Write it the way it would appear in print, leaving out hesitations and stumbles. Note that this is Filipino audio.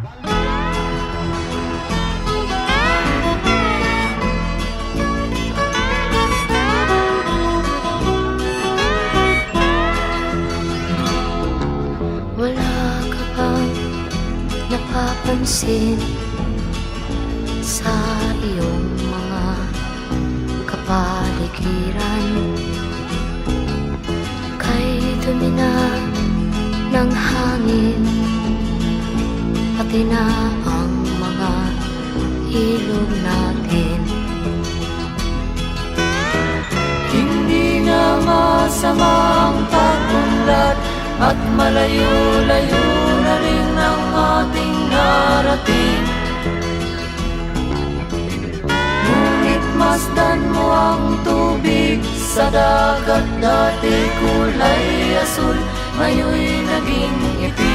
Wala ka bang napapansin sa iyong mga kapaligiran? Kay dumi na ng hangin, pati na ang mga ilog natin. Hindi na masama ang pag-unlad at malayo-layo na rin ang ating narating. Ngunit masdan mo ang tubig sa dagat, dati kulay asul, ngayon'y naging itim.